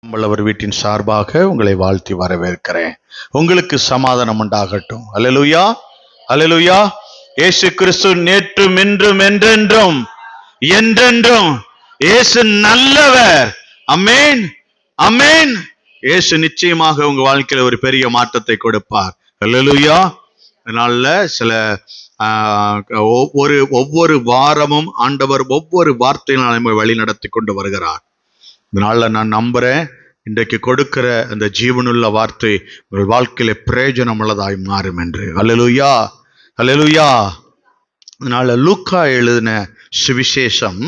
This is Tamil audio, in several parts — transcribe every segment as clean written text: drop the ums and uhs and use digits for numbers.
நம்மளவர் வீட்டின் சார்பாக உங்களை வாழ்த்தி வரவேற்கிறேன். உங்களுக்கு சமாதானம் உண்டாகட்டும். அல்லேலூயா, அல்லேலூயா. இயேசு கிறிஸ்து நேற்றும் இன்றும் என்றென்றும் என்றென்றும் இயேசு நல்லவர். அமேன், அமேன். இயேசு நிச்சயமாக உங்க வாழ்க்கையில ஒரு பெரிய மாற்றத்தை கொடுப்பார். அல்லேலூயா. அதனால சில ஒவ்வொரு வாரமும் ஆண்டவர் ஒவ்வொரு வார்த்தையினால் நம்மை வழி நடத்தி கொண்டு வருகிறார். இதனால நான் நம்புறேன், இன்றைக்கு கொடுக்கிற அந்த ஜீவனுள்ள வார்த்தை உங்கள் வாழ்க்கையில பிரயோஜனம் உள்ளதாய் மாறும் என்று. அல்லேலூயா, அல்லேலூயா. அதனால லூக்கா எழுதின சுவிசேஷம்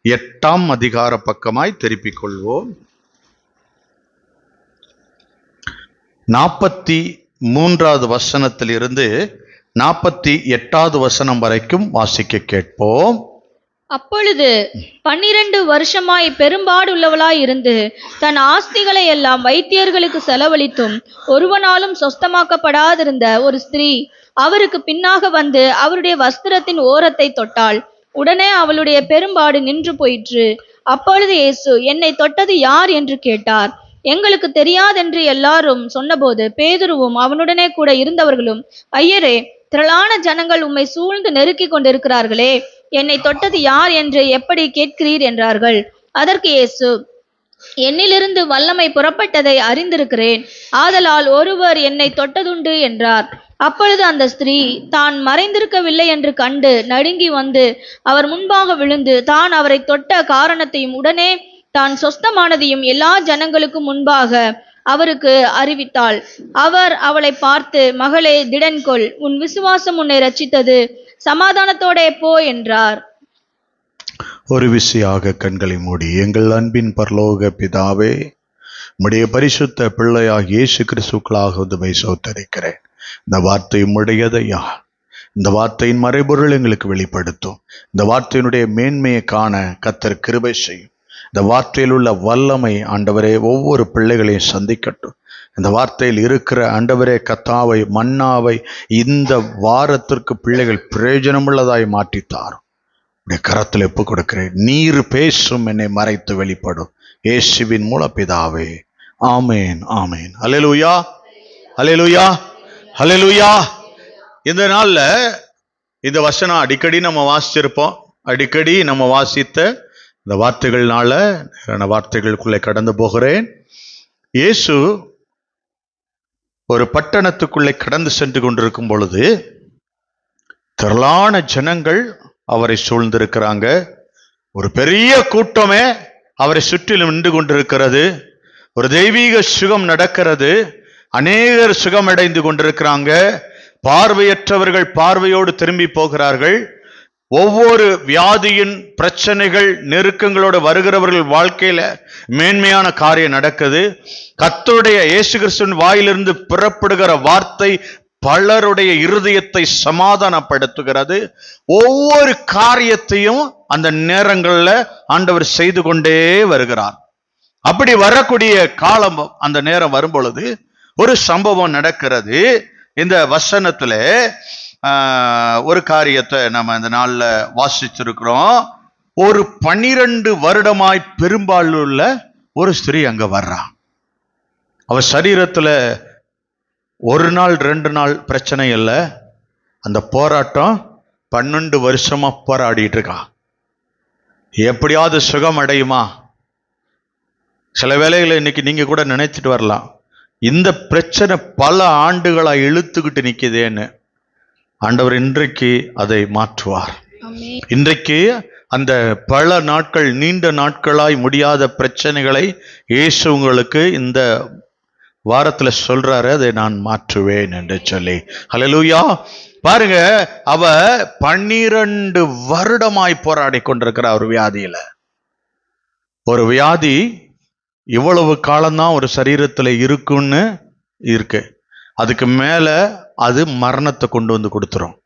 8ஆம் அதிகார பக்கமாய் திருப்பிக் கொள்வோம். 43வது வசனத்திலிருந்து 48வது வசனம் வரைக்கும் வாசிக்க கேட்போம். அப்பொழுது 12 வருஷமாய் பெரும்பாடுள்ளவளாய் இருந்து தன் ஆஸ்திகளை எல்லாம் வைத்தியர்களுக்கு செலவழித்தும் ஒருவனாலும் சொஸ்தமாக்கப்படாதிருந்த ஒரு ஸ்திரீ அவருக்கு பின்னாக வந்து அவருடைய வஸ்திரத்தின் ஓரத்தை தொட்டாள். உடனே அவளுடைய பெரும்பாடு நின்று போயிற்று. அப்பொழுது இயேசு, என்னை தொட்டது யார் என்று கேட்டார். எங்களுக்கு தெரியாதென்று எல்லாரும் சொன்னபோது பேதுருவும் அவனுடனே கூட இருந்தவர்களும், ஐயரே, திரளான ஜனங்கள் உம்மை சூழ்ந்து நெருக்கி கொண்டிருக்கிறார்களே, என்னை தொட்டது யார் என்று எப்படி கேட்கிறீர் என்றார்கள். அதற்கு இயேசு, என்னிலிருந்து வல்லமை புறப்பட்டதை அறிந்திருக்கிறேன், ஆதலால் ஒருவர் என்னை தொட்டதுண்டு என்றார். அப்பொழுது அந்த ஸ்திரீ தான் மறைந்திருக்கவில்லை என்று கண்டு நடுங்கி வந்து அவர் முன்பாக விழுந்து தான் அவரை தொட்ட காரணத்தையும் உடனே தான் சொஸ்தமானதையும் எல்லா ஜனங்களுக்கும் முன்பாக அவருக்கு அறிவித்தாள். அவர் அவளை பார்த்து, மகளே, திடன்கொள், உன் விசுவாசம் உன்னை ரட்சித்தது, சமாதானத்தோட போ என்றார். ஒரு விசையாக கண்களை மூடி, எங்கள் அன்பின் பரலோக பிதாவே, உம்முடைய பரிசுத்த பிள்ளையாக இயேசு கிறிஸ்துக்களாக உம்மை ஸ்தோத்திரிக்கிறேன். இந்த வார்த்தை உம்முடையதையா, இந்த வார்த்தையின் மறைபொருள் எங்களுக்கு வெளிப்படுத்தும். இந்த வார்த்தையினுடைய மேன்மையை காண கர்த்தர் கிருபை செய்யும். இந்த வார்த்தையில் உள்ள வல்லமை ஆண்டவரே ஒவ்வொரு பிள்ளைகளையும் சந்திக்கட்டும். இந்த வார்த்தையில் இருக்கிற ஆண்டவரே கத்தாவை மன்னாவை இந்த வாரத்திற்கு பிள்ளைகள் பிரயோஜனமுள்ளதாய் மாற்றித்தாரும். உடைய கரத்தில் ஒப்பு கொடுக்கிறேன். நீர் பேசும், என்னை மறைத்து வெளிப்படும். இயேசுவின் மூல பிதாவே, ஆமேன், ஆமேன். அல்லேலூயா, அல்லேலூயா, அல்லேலூயா. இந்த நாள்ல இந்த வசனம் அடிக்கடி நம்ம வாசிச்சிருப்போம். அடிக்கடி நம்ம வாசித்த இந்த வார்த்தைகள்னால வார்த்தைகளுக்குள்ளே கடந்து போகிறேன். இயேசு ஒரு பட்டணத்துக்குள்ளே கடந்து சென்று கொண்டிருக்கும் பொழுது திரளான ஜனங்கள் அவரை சூழ்ந்திருக்கிறாங்க. ஒரு பெரிய கூட்டமே அவரை சுற்றிலும் நின்று கொண்டிருக்கிறது. ஒரு தெய்வீக சுகம் நடக்கிறது. அநேகர் சுகமடைந்து கொண்டிருக்கிறாங்க. பார்வையற்றவர்கள் பார்வையோடு திரும்பி போகிறார்கள். ஒவ்வொரு வியாதியின் பிரச்சனைகள் நெருக்கங்களோடு வருகிறவர்கள் வாழ்க்கையில மேன்மையான காரியம் நடக்குது. கர்த்தருடைய இயேசு கிறிஸ்துவின் வாயிலிருந்து புறப்படுகிற வார்த்தை பலருடைய இருதயத்தை சமாதானப்படுத்துகிறது. ஒவ்வொரு காரியத்தையும் அந்த நேரங்கள்ல ஆண்டவர் செய்து கொண்டே வருகிறார். அப்படி வரக்கூடிய காலம், அந்த நேரம் வரும் பொழுது ஒரு சம்பவம் நடக்கிறது. இந்த வசனத்துல ஒரு காரியத்தை நம்ம இந்த நாள்ல வாசிச்சிருக்கிறோம். ஒரு 12 வருடமாய் பெரும்பாலுள்ள ஒரு ஸ்திரீ அங்க வர்றா. அவ சரீரத்துல ஒரு நாள் 2 நாள் பிரச்சனை இல்லை. அந்த போராட்டம் 12 வருஷமா போராடிட்டு இருக்கா. எப்படியாவது சுகம் அடையுமா? சில வேளைகளை இன்னைக்கு நீங்க கூட நினைச்சிட்டு வரலாம், இந்த பிரச்சனை பல ஆண்டுகளா இழுத்துக்கிட்டு நிக்குதேன்னு. ஆண்டவர் இன்றைக்கு அதை மாற்றுவார். இன்றைக்கு அந்த பல நாட்கள், நீண்ட நாட்களாய் முடியாத பிரச்சனைகளை இயேசு உங்களுக்கு இந்த வாரத்துல சொல்றாரு, அதை நான் மாற்றுவேன் என்று சொல்லி. ஹல்லேலூயா. பாருங்க, அவ 12 வருடமாய் போராடி கொண்டிருக்கிற ஒரு வியாதியில. ஒரு வியாதி இவ்வளவு காலம்தான் ஒரு சரீரத்துல இருக்குன்னு இருக்கு. அதுக்கு மேல அது மரணத்தை கொண்டு வந்து கொடுத்துரும்.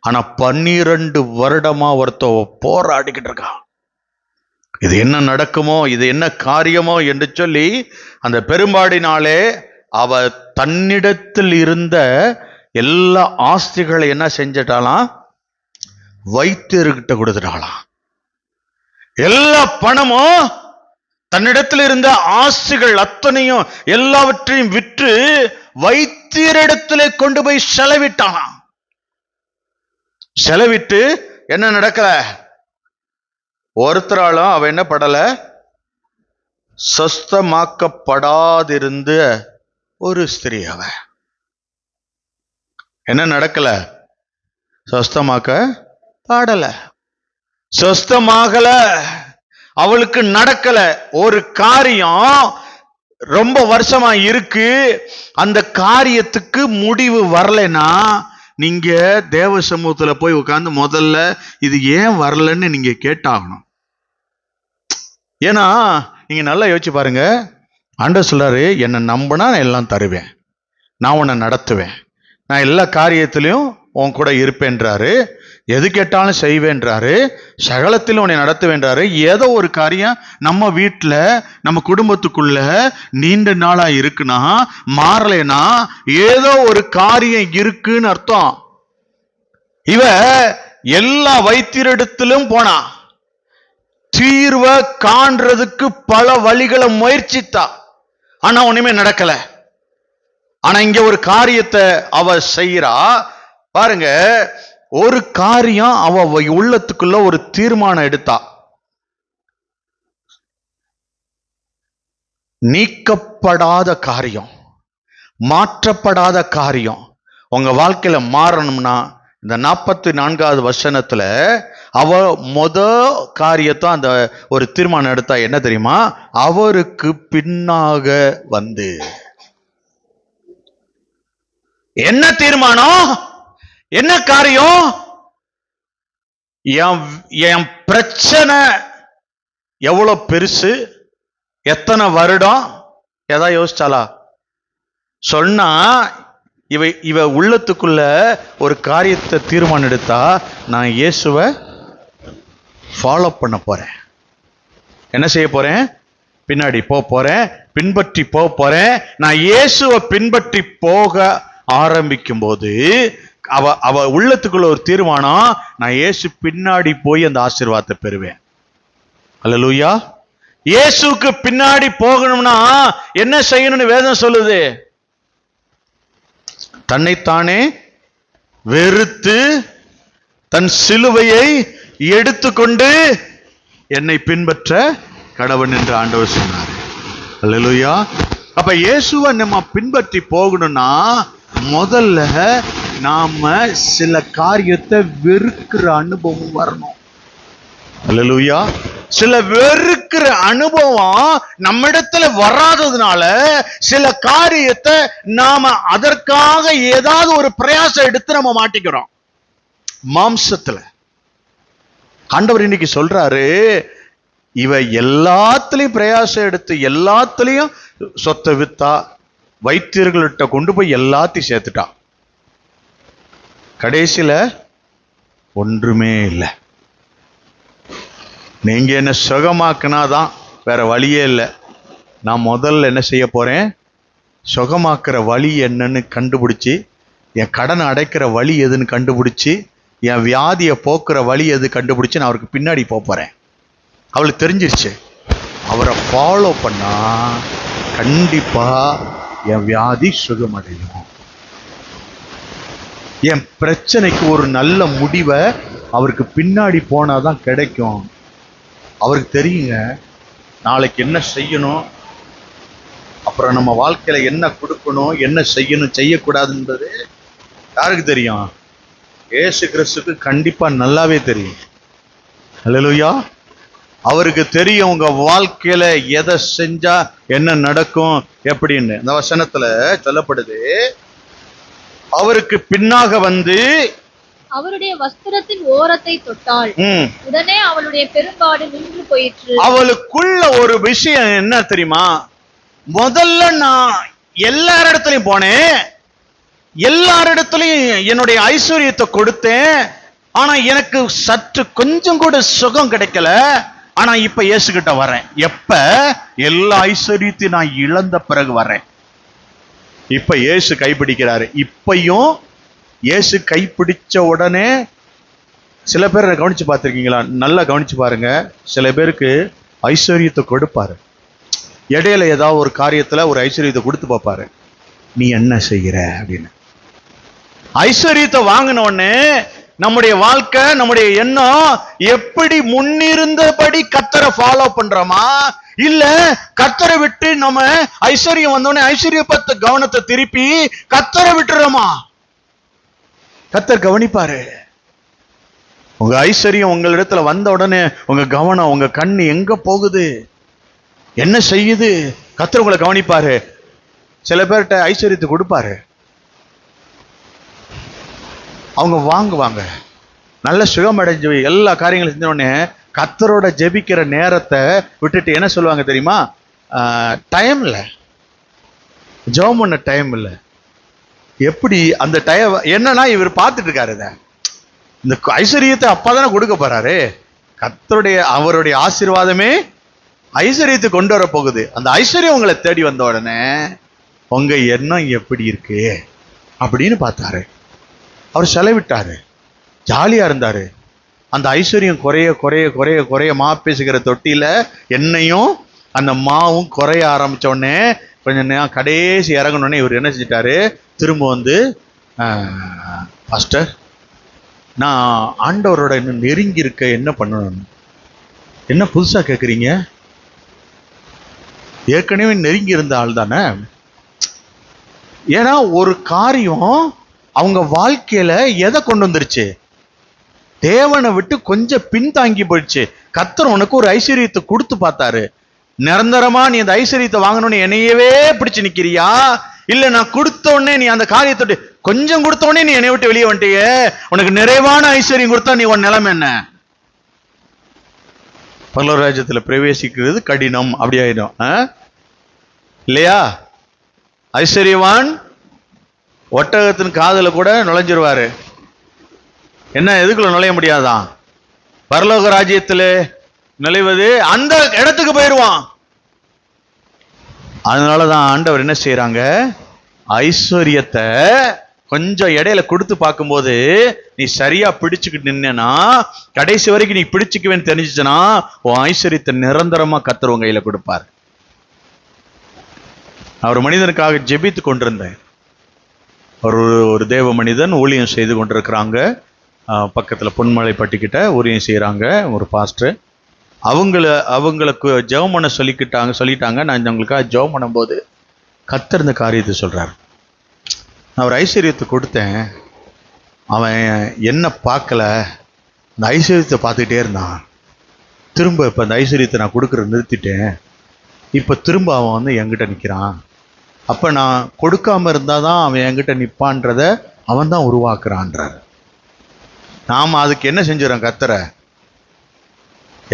ஆனா 12 வருடமா ஒருத்த போராடிக்கிட்டு இருக்கா. இது என்ன நடக்குமோ, இது என்ன காரியமோ என்று சொல்லி அந்த பெரும்பாடினாலே அவ தன்னிடத்தில் இருந்த எல்லா ஆஸ்திகளை என்ன செஞ்சிட்டாலாம், வைத்தியர்கிட்ட கொடுத்துட்டாளாம். எல்லா பணமும் தன்னிடத்தில் இருந்த ஆஸ்திகள் அத்தனையும் எல்லாவற்றையும் விற்று வைத்தியரிடத்திலே கொண்டு போய் செலவிட்டானாம். செலவிட்டு என்ன நடக்கல? ஒருத்தராலும் அவ என்ன படல? சொஸ்தமாக்கப்படாதிருந்த ஒரு ஸ்திரீ. அவ என்ன நடக்கல? சொஸ்தமாக்க பாடல, சொஸ்தமாகல, அவளுக்கு நடக்கல. ஒரு காரியம் ரொம்ப வருஷமா இருக்கு, அந்த காரியத்துக்கு முடிவு வரலைன்னா நீங்க தேவ சமூகத்துல போய் உட்கார்ந்து முதல்ல இது ஏன் வரலன்னு நீங்க கேட்டாகணும். ஏன்னா நீங்க நல்லா யோசிச்சு பாருங்க. ஆண்டவர் சொல்றாரு, என்னை நம்பினா நான் எல்லாம் தருவேன், நான் உன்னை நடத்துவேன், நான் எல்லா காரியத்திலையும் உன் கூட இருப்பேன்றாரு, எது கேட்டாலும் செய்வேன்றாரு, சகலத்திலும் உன்னை நடத்துவேன்றாரு. ஏதோ ஒரு காரியம் நம்ம வீட்டில் நம்ம குடும்பத்துக்குள்ள நீண்ட நாளா இருக்குன்னா, மாறலைன்னா ஏதோ ஒரு காரியம் இருக்குன்னு அர்த்தம். இவ எல்லா வைத்தியரிடத்திலும் போனா, தீர்வை காண்றதுக்கு பல வழிகளை முயற்சித்தா, ஆனா ஒண்ணுமே நடக்கல. ஆனா இங்க ஒரு காரியத்தை அவ செய்யறா பாருங்க. ஒரு காரியம் அவ உள்ளத்துக்குள்ள ஒரு தீர்மானம் எடுத்தா. நீக்கப்படாத காரியம், மாற்றப்படாத காரியம் உங்க வாழ்க்கையில மாறணும்னா, இந்த 44வது வசனத்துல அவ காரியத்தை அந்த ஒரு தீர்மானம் எடுத்தா. என்ன தெரியுமா? அவருக்கு பின்னாக வந்து. என்ன தீர்மானம்? என்ன காரியம்? என் பிரச்சனை எவ்வளவு பெருசு, எத்தனை வருடம், எதா யோசிச்சாலா? சொன்னா இவ உள்ளத்துக்குள்ள ஒரு காரியத்தை தீர்மானம் எடுத்தா, நான் இயேசுவை ஃபாலோ பண்ண போறேன். என்ன செய்ய போறேன்? பின்னாடி போறேன், பின்பற்றி போறேன். நான் இயேசுவை பின்பற்றி போக ஆரம்பிக்கும் போது அவ உள்ளத்துக்குள்ள ஒரு தீர்மானம், நான் இயேசு பின்னாடி போய் அந்த ஆசீர்வாதத்தை பெறுவேன். அல்லேலூயா. இயேசுக்கு பின்னாடி போகணும்னா என்ன செய்யணும்னு வேதம் சொல்லுது? தன்னைத்தானே வெறுத்து தன் சிலுவையை எடுத்துக்கொண்டு என்னை பின்பற்ற கடவன் என்று ஆண்டவர் சொன்னார். அல்லேலூயா. அப்ப இயேசுவை நம்ம பின்பற்றி போகணும்னா முதல்ல நாம சில காரியத்தை வெறுக்கிற அனுபவம் வரணும். அல்லேலூயா. சில வெறுக்கிற அனுபவம் நம்மிடத்துல வராததுனால சில காரியத்தை நாம அதற்காக ஏதாவது ஒரு பிரயாசம் எடுத்து நம்ம மாட்டிக்கிறோம் மாம்சத்துல. ஆண்டவர் இன்னைக்கு சொல்றாரு, இவ எல்லாத்துலயும் பிரயாசம் எடுத்து எல்லாத்துலயும் சொத்தை வித்தா, வைத்தியர்கள்ட்ட கொண்டு போய் எல்லாத்தையும் சேர்த்துட்டா, கடைசியில ஒன்றுமே இல்லை. நீங்க என்ன சுகமாக்குனாதான், வேற வழியே இல்லை. நான் முதல்ல என்ன செய்ய போறேன்? சுகமாக்குற வழி என்னன்னு கண்டுபிடிச்சி, என் கடனை அடைக்கிற வழி எதுன்னு கண்டுபிடிச்சி, என் வியாதியை போக்குற வழி எது கண்டுபிடிச்சு நான் அவருக்கு பின்னாடி போறேன். அவளுக்கு தெரிஞ்சிருச்சு, அவரை ஃபாலோ பண்ணா கண்டிப்பா என் வியாதி சுகமடையும், என் பிரச்சனைக்கு ஒரு நல்ல முடிவை அவருக்கு பின்னாடி போனாதான் கிடைக்கும். அவருக்கு தெரியுங்க நாளைக்கு என்ன செய்யணும், அப்புறம் நம்ம வாழ்க்கையில என்ன கொடுக்கணும், என்ன செய்யணும் செய்யக்கூடாதுன்றது யாருக்கு தெரியும்? இயேசு கிறிஸ்துக்கு கண்டிப்பா நல்லாவே தெரியும். அல்லேலூயா. அவருக்கு தெரியும் உங்க வாழ்க்கையில எதை செஞ்சா என்ன நடக்கும் எப்படின்னு. இந்த வசனத்துல சொல்லப்படுது, அவருக்கு பின்னாக வந்து அவருடைய வஸ்திரத்தின் ஓரத்தை தொட்டாள், உடனே அவளுடைய பெரும்பாடு நின்று போயிற்று. அவளுக்குள்ள ஒரு விஷயம் என்ன தெரியுமா? முதல்ல நான் எல்லாரிடத்துலயும் போனேன், எல்லாரிடத்துலயும் என்னுடைய ஐஸ்வர்யத்தை கொடுத்தேன், ஆனா எனக்கு சற்று கொஞ்சம் கூட சுகம் கிடைக்கல. ஆனா இப்ப இயேசு கிட்ட வரேன். எப்ப? எல்லா ஐஸ்வர்யத்தையும் நான் இழந்த பிறகு வரேன். இப்ப இயேசு கைப்பிடிக்கிறாரு. இப்பையும் இயேசு கைப்பிடிச்ச உடனே சில பேர் கவனிச்சு பார்த்திருக்கீங்களா? நல்லா கவனிச்சு பாருங்க. சில பேருக்கு ஐஸ்வர்யத்தை கொடுப்பாரு, இடையில ஏதாவது ஒரு காரியத்துல ஒரு ஐஸ்வர்யத்தை கொடுத்து பார்ப்பாரு, நீ என்ன செய்கிற அப்படின்னு. ஐஸ்வர்யத்தை வாங்கின உடனே நம்முடைய வாழ்க்கை, நம்முடைய எண்ணம் எப்படி முன்னிருந்தபடி கர்த்தரை ஃபாலோ பண்றோமா, இல்ல கர்த்தரை விட்டு நம்ம ஐஸ்வர்யம் வந்தோடனே ஐஸ்வர்ய பத்த கவனத்தை திருப்பி கர்த்தரை விட்டுறோமா? கர்த்தர் கவனிப்பாரு. உங்க ஐஸ்வர்யம் உங்களிடத்துல வந்த உடனே உங்க கவனம், உங்க கண்ணு எங்க போகுது, என்ன செய்யுது, கர்த்தர் உங்களை கவனிப்பாரு. சில பேர்கிட்ட ஐஸ்வர்யத்தை கொடுப்பாரு, அவங்க வாங்குவாங்க, நல்ல சுகமடைஞ்சு எல்லா காரியங்களும் செஞ்ச உடனே கர்த்தரோட ஜெபிக்கிற நேரத்தை விட்டுட்டு என்ன சொல்லுவாங்க தெரியுமா? டைம் இல்லை, ஜெபம் பண்ண டைம் இல்லை. எப்படி அந்த டைம் என்னன்னா, இவர் பார்த்துட்டு இருக்காரு, இந்த ஐஸ்வர்யத்தை அப்பதானே கொடுக்க போறாரு. கர்த்தருடைய அவருடைய ஆசீர்வாதமே ஐஸ்வர்யத்தை கொண்டு வர போகுது. அந்த ஐஸ்வர்யம் உங்களை தேடி வந்த உடனே உங்க எண்ணம் எப்படி இருக்கு அப்படின்னு பார்த்தாரு. அவர் செலவிட்டாரு, ஜாலியா இருந்தாரு. அந்த ஐஸ்வர்யம் குறைய குறைய குறைய குறைய மா பேசுகிற தொட்டியில எண்ணெயும் அந்த மாவும் குறைய ஆரம்பிச்ச உடனே கொஞ்சம் நேரம் கடைசி இறங்கணுன்னே இவர் என்ன செஞ்சிட்டாரு, திரும்ப வந்து பாஸ்டர் நான் ஆண்டவரோட இன்னும் நெருங்கி இருக்க என்ன பண்ணணும்? என்ன புதுசா கேட்குறீங்க? ஏற்கனவே நெருங்கி இருந்த ஆள் தானே. ஏன்னா ஒரு காரியம் அவங்க வாழ்க்கையில எதை கொண்டு வந்துருச்சு? தேவனை விட்டு கொஞ்சம் பின்தாங்கி போயிடுச்சு. கர்த்தர் உனக்கு ஒரு ஐஸ்வர்யத்தை கொடுத்து பார்த்தாரு. நிரந்தரமா நீ அந்த ஐஸ்வர்யத்தை வாங்கணும்னு என்னையவே பிடிச்சு நிக்கிறியா, இல்ல நான் கொடுத்த உடனே நீ அந்த காரியத்தை கொஞ்சம் கொடுத்த உடனே நீ என்னை விட்டு வெளியே வந்துட்டிய, உனக்கு நிறைவான ஐஸ்வர்யம் கொடுத்தா நீ உன் நிலைமை என்ன? பரலோக ராஜ்யத்துல பிரவேசிக்கிறது கடினம், அப்படி ஆயிடும் இல்லையா? ஐஸ்வர்யவான் ஒட்டகத்தின் காதுல கூட நுழைஞ்சிருவாரு. என்ன எதுக்குள்ள நுழைய முடியாதான்? பரலோக ராஜ்யத்துல நுழைவது அந்த இடத்துக்கு போயிடுவான். அதனாலதான் ஆண்டவர் என்ன செய்யறாங்க, ஐஸ்வர்யத்தை கொஞ்சம் இடையில கொடுத்து பார்க்கும்போது நீ சரியா பிடிச்சுக்கிட்டு நின்னா, கடைசி வரைக்கும் நீ பிடிச்சுக்குவேன்னு தெரிஞ்சிச்சுன்னா உன் ஐஸ்வர்யத்தை நிரந்தரமா கர்த்தர் உன் கையில கொடுப்பார். அவர் மனிதனுக்காக ஜெபித்து கொண்டிருந்தேன். ஒரு தேவ மனிதன் ஊழியம் செய்து கொண்டிருக்கிறாங்க. பக்கத்துல பொன்மலைப்பட்டிக்கிட்ட ஊழியம் செய்யறாங்க ஒரு பாஸ்டர். அவங்களுக்கு ஜெபம் பண்ண சொல்லிட்டாங்க. நான் அவங்களுக்காக ஜெபம் பண்ணும்போது கர்த்தர் இந்த காரியத்தை சொல்றாரு. நான் ஒரு ஐஸ்வர்யத்தை கொடுத்தேன், அவன் என்ன பார்க்கல, அந்த ஐஸ்வர்யத்தை பார்த்துக்கிட்டே இருந்தான். திரும்ப இப்போ அந்த ஐஸ்வர்யத்தை நான் கொடுக்குறத நிறுத்திட்டேன். இப்போ திரும்ப அவன் வந்து என்கிட்ட நிற்கிறான். அப்போ நான் கொடுக்காம இருந்தாதான் அவன் என்கிட்ட நிற்பான்றத அவன் தான் உருவாக்குறான்றார். நாம் அதுக்கு என்ன செஞ்சிடறோம்? கர்த்தரை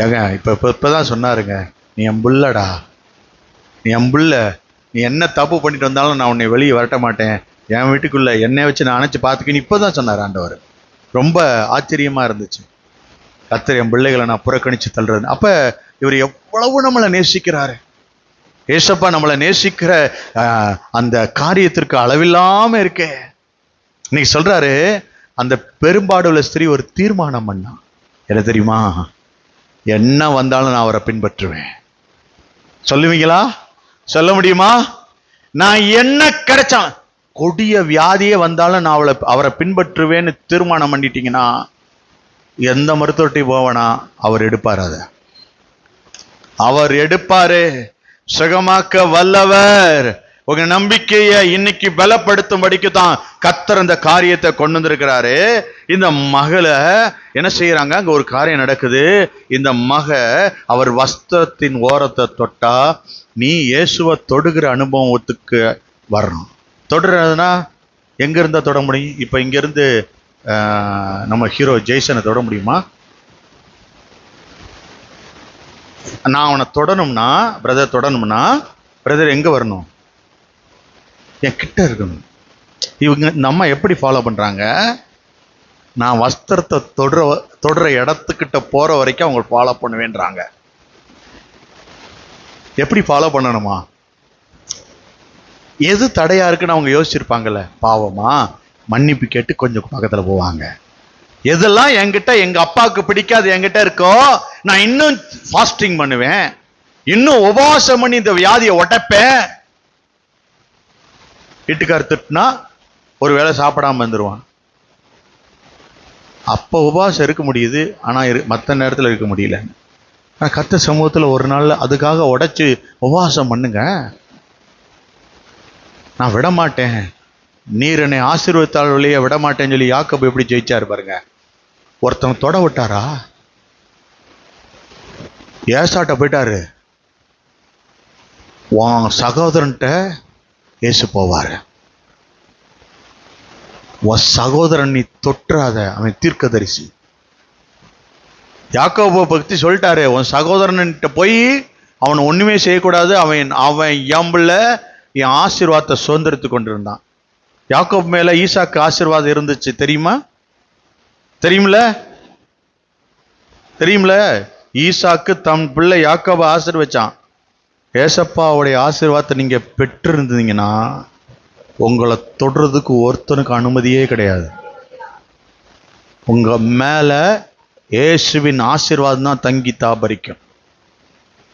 ஏங்க இப்பதான் சொன்னாருங்க, நீ என் புள்ளடா, நீ என் புள்ள, நீ என்ன தப்பு பண்ணிட்டு வந்தாலும் நான் உன்னை வெளியே வரட்ட மாட்டேன், என் வீட்டுக்குள்ள என்னை வச்சு நான் அணைச்சு பார்த்துக்கின்னு இப்போதான் சொன்னார் ஆண்டவர். ரொம்ப ஆச்சரியமா இருந்துச்சு. கர்த்தர் என் பிள்ளைகளை நான் புறக்கணிச்சு தள்ளுறது. அப்ப இவர் எவ்வளவு நம்மளை நேசிக்கிறாரு. ஏசப்பா நம்மளை நேசிக்கிற அந்த காரியத்திற்கு அளவில்லாம இருக்கே. இன்னைக்கு சொல்றாரு, அந்த பெரும்பாடுள்ள ஸ்திரீ ஒரு தீர்மானம் பண்ணா, என்ன தெரியுமா, என்ன வந்தாலும் நான் அவரை பின்பற்றுவேன். சொல்லுவீங்களா? சொல்ல முடியுமா? நான் என்ன கிடைச்சான், கொடிய வியாதியே வந்தாலும் நான் அவரை பின்பற்றுவேன்னு தீர்மானம் பண்ணிட்டீங்கன்னா எந்த மருத்துவர்கிட்டையும் போவேனா, அவர் எடுப்பார். அவர் எடுப்பாரு. சுகமாக்க வல்லவர். உங்க நம்பிக்கையை இன்னைக்கு பலப்படுத்தும்படிக்கு தான் கர்த்தர் அந்த காரியத்தை கொண்டு வந்திருக்கிறாரு. இந்த மகளை என்ன செய்யறாங்க, அங்க ஒரு காரியம் நடக்குது. இந்த மக அவர் வஸ்திரத்தின் ஓரத்தை தொட்டா, நீ இயேசுவை தொடுகிற அனுபவத்துக்கு வரணும். தொடுறதுனா எங்க இருந்தா தொட முடியும்? இப்ப இங்க இருந்து நம்ம ஹீரோ ஜெய்சனை தொட முடியுமா? நான் அவனை தொடணும்னா, பிரதர் தொடணும்னா, பிரதர் எங்க வரணும்? என் கிட்ட இருக்கணும். இவங்க இந்த அம்மா எப்படி ஃபாலோ பண்றாங்க, நான் வஸ்திரத்தை தொடுற இடத்துக்கிட்ட போற வரைக்கும் அவங்க ஃபாலோ பண்ணுவேன்றாங்க. எப்படி ஃபாலோ பண்ணணுமா? எது தடையா இருக்குன்னு அவங்க யோசிச்சிருப்பாங்கல்ல. பாவமா மன்னிப்பு கேட்டு கொஞ்சம் பக்கத்துல போவாங்க. எதெல்லாம் என்கிட்ட எங்க அப்பாவுக்கு பிடிக்காது என்கிட்ட இருக்கோ, நான் இன்னும் ஃபாஸ்டிங் பண்ணுவேன், இன்னும் உபவாசம் பண்ணி இந்த வியாதியை உடைப்பேன். வீட்டுக்கார் திட்டுனா ஒரு வேளை சாப்பிடாம வந்துருவான். அப்ப உபவாசம் இருக்க முடியுது, ஆனா மற்ற நேரத்துல இருக்க முடியல. ஆனா கர்த்தர் சமூகத்துல ஒரு நாள் அதுக்காக உடைச்சு உபவாசம் பண்ணுங்க. நான் விட மாட்டேன், நீர் என்னை ஆசீர்வதித்தால் வழியே விட மாட்டேன்னு சொல்லி யாக்கோபு எப்படி ஜெயிச்சாரு பாருங்க. ஒருத்தவங்க தொட விட்டாரா? ஏசாட்ட போயிட்டாரு. உன் சகோதரன்ட்ட ஏசு போவாரு. உன் சகோதரன் நீ தொற்றாத, அவன் தீர்க்கதரிசி. யாக்கோபை பத்தி சொல்லிட்டாரு, உன் சகோதரன்கிட்ட போய் அவனை ஒண்ணுமே செய்யக்கூடாது, அவன் எம்புல என் ஆசீர்வாதத்தை சுதந்திரத்து கொண்டிருந்தான். யாக்கோபு மேல ஈசாக்கு ஆசீர்வாதம் இருந்துச்சு, தெரியுமா? தெரியும்ல. ஈசாக்கு தம் பிள்ளை யாக்கோபை ஆசீர்வச்சான். ஏசப்பாவுடைய ஆசீர்வாதத்தை நீங்க பெற்று இருந்தீங்கன்னா உங்களை தொடுறதுக்கு ஒருத்தனுக்கு அனுமதியே கிடையாது. உங்க மேல இயேசுவின் ஆசீர்வாதம் தான் தங்கி தாபரிக்கும்.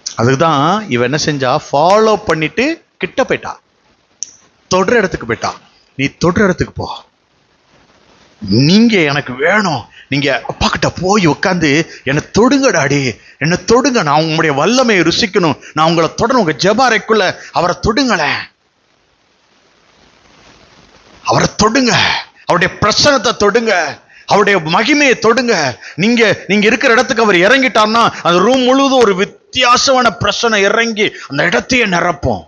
அதுக்குதான் இவ என்ன செஞ்சா, ஃபாலோ பண்ணிட்டு கிட்ட போயிட்டா, தொடுற இடத்துக்கு போயிட்டா. நீ தொடுற இடத்துக்கு போ, நீங்க எனக்கு வேணும், நீங்க அப்பா கிட்ட போய் உட்காந்து என்னை தொடுங்கடாடி, என்னை தொடுங்க, நான் உங்களுடைய வல்லமையை ருசிக்கணும், நான் உங்களை தொடணும். உங்க ஜெபாரைக்குள்ள அவரை தொடுங்களேன், அவரை தொடுங்க, அவருடைய பிரசனத்தை தொடுங்க, அவருடைய மகிமையை தொடுங்க. நீங்க இருக்கிற இடத்துக்கு அவர் இறங்கிட்டார்னா அந்த ரூம் முழுவதும் ஒரு வித்தியாசமான பிரசனை இறங்கி அந்த இடத்தையே நிரப்போம்.